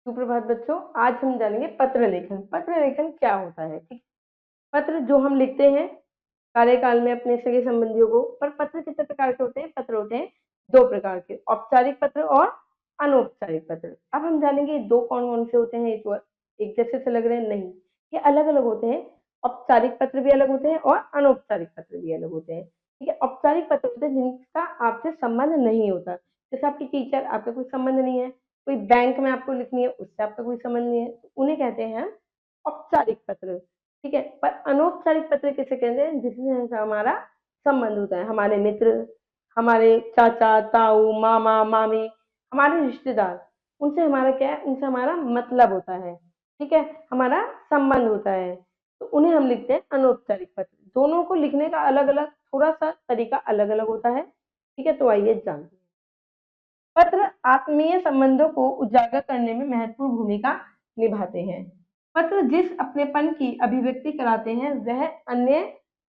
सुप्रभात बच्चों, आज हम जानेंगे पत्र लेखन। पत्र लेखन क्या होता है? ठीक, पत्र जो हम लिखते हैं कार्यकाल में अपने सगे संबंधियों को। पर पत्र कितने प्रकार के होते हैं? पत्र होते हैं दो प्रकार के, औपचारिक पत्र और अनौपचारिक पत्र। अब हम जानेंगे दो कौन कौन से होते हैं। ये तो एक जैसे से लग रहे हैं, नहीं, ये अलग अलग होते हैं। औपचारिक पत्र भी अलग होते हैं और अनौपचारिक पत्र भी अलग होते हैं। ठीक है, औपचारिक पत्र होते हैं जिनका आपसे संबंध नहीं होता, जैसे आपकी टीचर, आपका कोई संबंध नहीं है, कोई बैंक में आपको लिखनी है, उससे आपका कोई संबंध नहीं है, तो उन्हें कहते हैं औपचारिक पत्र। ठीक है, पर अनौपचारिक पत्र किसे कहते हैं? जिसमें हमारा संबंध होता है, हमारे मित्र, हमारे चाचा ताऊ मामा मामी, हमारे रिश्तेदार, उनसे हमारा क्या है? उनसे हमारा मतलब होता है। ठीक है, हमारा संबंध होता है, तो उन्हें हम लिखते हैं अनौपचारिक पत्र। दोनों को लिखने का अलग अलग थोड़ा सा तरीका अलग अलग होता है। ठीक है, तो आइए जानते हैं। पत्र आत्मीय संबंधों को उजागर करने में महत्वपूर्ण भूमिका निभाते हैं। पत्र जिस अपनेपन की अभिव्यक्ति कराते हैं वह अन्य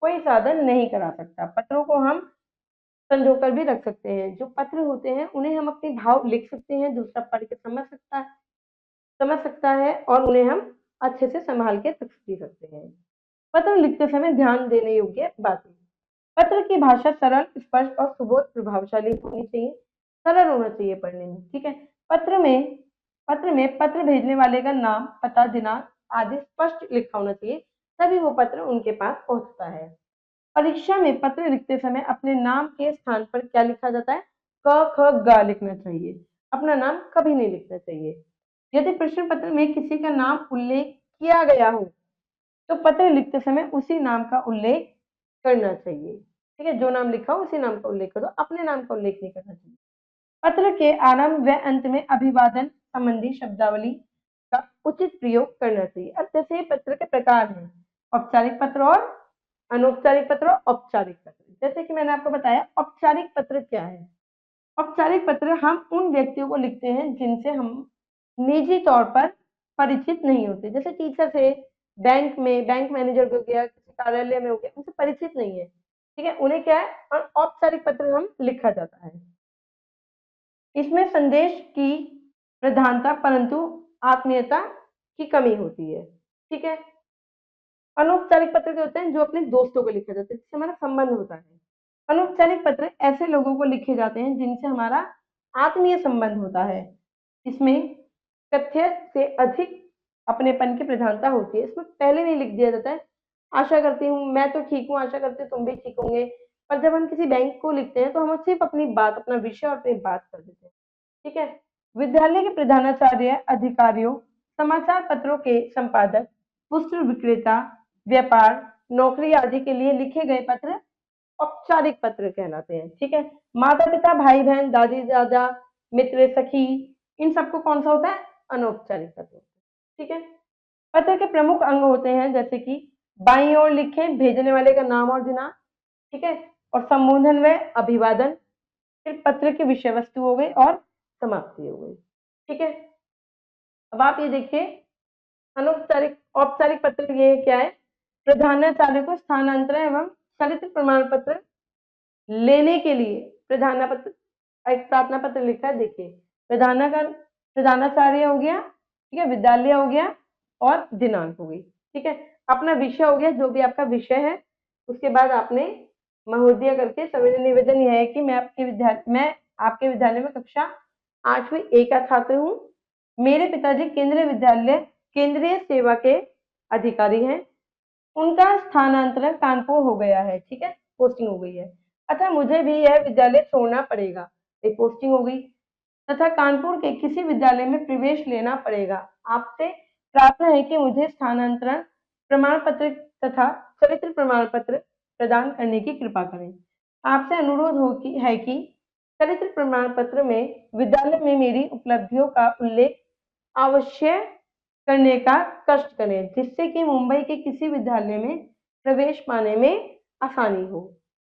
कोई साधन नहीं करा सकता। पत्रों को हम संजो कर भी रख सकते हैं। जो पत्र होते हैं उन्हें हम अपने भाव लिख सकते हैं, दूसरा पढ़ के समझ सकता है और उन्हें हम अच्छे से संभाल के रख भी सकते हैं। पत्र लिखते समय ध्यान देने योग्य बातें। पत्र की भाषा सरल, स्पष्ट और सुबोध प्रभावशाली होनी चाहिए। सरल होना चाहिए पढ़ने में। ठीक है, पत्र में पत्र भेजने वाले का नाम, पता, दिनांक आदि स्पष्ट लिखा होना चाहिए, तभी वो पत्र उनके पास पहुंचता है। परीक्षा में पत्र लिखते समय अपने नाम के स्थान पर क्या लिखा जाता है? क ख ग लिखना चाहिए। अपना नाम कभी नहीं लिखना चाहिए। यदि प्रश्न पत्र में किसी का नाम उल्लेख किया गया हो तो पत्र लिखते समय उसी नाम का उल्लेख करना चाहिए। ठीक है, जो नाम लिखा हो उसी नाम का उल्लेख करो, अपने नाम का उल्लेख नहीं करना चाहिए। पत्र के आरंभ व अंत में अभिवादन संबंधी शब्दावली का उचित प्रयोग करना चाहिए। अब जैसे पत्र के प्रकार हैं, औपचारिक पत्र और अनौपचारिक पत्र और औपचारिक पत्र। जैसे कि मैंने आपको बताया, औपचारिक पत्र क्या है? औपचारिक पत्र हम उन व्यक्तियों को लिखते हैं जिनसे हम निजी तौर पर परिचित नहीं होते, जैसे टीचर से, बैंक में बैंक मैनेजर को गया, किसी कार्यालय में हो गया, उनसे परिचित नहीं है। ठीक है, उन्हें क्या है? औपचारिक पत्र हम लिखा जाता है। इसमें संदेश की प्रधानता परंतु आत्मीयता की कमी होती है। ठीक है, अनौपचारिक पत्र के होते हैं जो अपने दोस्तों को लिखे जाते हैं, जिससे हमारा संबंध होता है। अनौपचारिक पत्र ऐसे लोगों को लिखे जाते हैं जिनसे हमारा आत्मीय संबंध होता है। इसमें तथ्य से अधिक अपनेपन की प्रधानता होती है। इसमें पहले नहीं लिख दिया जाता है, आशा करती हूँ, मैं तो ठीक हूँ, आशा करती हूँ तुम भी ठीक होंगे। पर जब हम किसी बैंक को लिखते हैं तो हम सिर्फ अपनी बात, अपना विषय और अपनी बात कर देते हैं। ठीक है, विद्यालय के प्रधानाचार्य, अधिकारियों, समाचार पत्रों के संपादक, पुस्तक विक्रेता, व्यापार, नौकरी आदि के लिए लिखे गए पत्र औपचारिक पत्र कहलाते हैं। ठीक है, माता पिता, भाई बहन, दादी दादा, मित्र, सखी, इन सबको कौन सा होता है? अनौपचारिक पत्र। ठीक है, पत्र के प्रमुख अंग होते हैं जैसे कि बाईं ओर लिखे भेजने वाले का नाम और दिनांक। ठीक है, और संबोधन व अभिवादन, फिर पत्र की विषय वस्तु हो गई और समाप्ति हो गई। ठीक है, अब आप ये देखिए, अनौपचारिक औपचारिक पत्र ये क्या है? प्रधानाचार्य को स्थानांतरण एवं चरित्र प्रमाण पत्र लेने के लिए एक प्रार्थना पत्र लिखा है। देखिए, प्रधानाचार्य हो गया, ठीक है, विद्यालय हो गया और दिनांक हो गई। ठीक है, अपना विषय हो गया, जो भी आपका विषय है। उसके बाद आपने महोदय करके सविनय निवेदन यह है कि मैं आपके विद्यालय में कक्षा 8वीं ए का छात्र हूँ। मेरे पिताजी केंद्रीय सेवा के अधिकारी हैं। उनका स्थानांतरण कानपुर हो गया है। ठीक है, पोस्टिंग हो गई है, अतः मुझे भी यह विद्यालय छोड़ना पड़ेगा। एक पोस्टिंग हो गई, तथा कानपुर के किसी विद्यालय में प्रवेश लेना पड़ेगा। आपसे प्रार्थना है कि मुझे स्थानांतरण प्रमाण पत्र तथा चरित्र प्रमाण पत्र प्रदान करने की कृपा करें। आपसे अनुरोध है कि चरित्र प्रमाण पत्र में विद्यालय में मेरी उपलब्धियों का उल्लेख अवश्य करने का कष्ट करें, जिससे कि मुंबई के किसी विद्यालय में प्रवेश पाने में आसानी हो।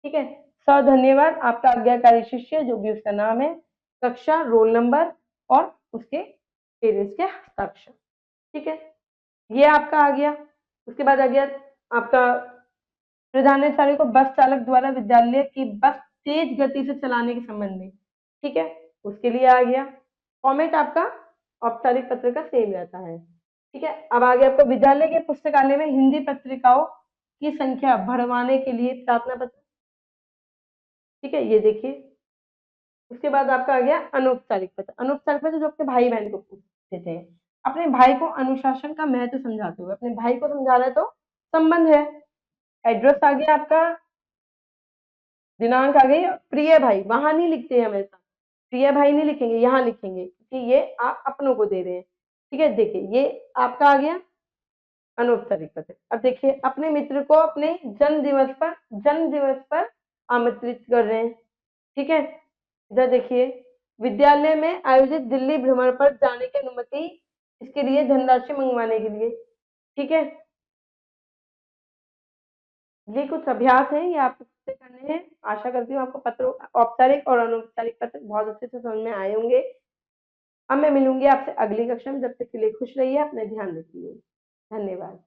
ठीक है, धन्यवाद। आपका आज्ञाकारी शिष्य, जो भी उसका नाम है, कक्षा, रोल नंबर और उसके पेरेंट्स के हस्ताक्षर। ठीक है, ये आपका आ गया। उसके बाद आ गया आपका प्रधानाचार्य को बस चालक द्वारा विद्यालय की बस तेज गति से चलाने के संबंध में। ठीक है, उसके लिए आ गया फॉर्मेट आपका औपचारिक पत्र का सेम रहता है। ठीक है, अब आगे आपको विद्यालय के पुस्तकालय में हिंदी पत्रिकाओं की संख्या बढ़वाने के लिए प्रार्थना पत्र। ठीक है, ये देखिए। उसके बाद आपका आ गया अनौपचारिक पत्र। अनौपचारिक पत्र जो आपके भाई बहन को पूछते थे, अपने भाई को अनुशासन का महत्व समझाते हुए, अपने भाई को समझा रहे तो संबंध है। एड्रेस आ गया आपका, दिनांक आ गई, प्रिय भाई वहां नहीं लिखते हैं हमेशा, प्रिय भाई नहीं लिखेंगे, यहाँ लिखेंगे क्योंकि ये आप अपनों को दे रहे हैं। ठीक है, देखिए ये आपका आ गया अनौपचारिक पत्र। अब देखिए अपने मित्र को अपने जन्म दिवस पर आमंत्रित कर रहे हैं। ठीक है, इधर देखिए विद्यालय में आयोजित दिल्ली भ्रमण पर जाने की अनुमति, इसके लिए धनराशि मंगवाने के लिए। ठीक है, ये कुछ अभ्यास है, ये आपको खुद से करने हैं। आशा करती हूँ आपको पत्र औपचारिक और अनौपचारिक पत्र बहुत अच्छे से समझ में आए होंगे। अब मैं मिलूंगी आपसे अगली कक्षा में, जब तक के लिए खुश रहिए, अपना ध्यान रखिए। धन्यवाद।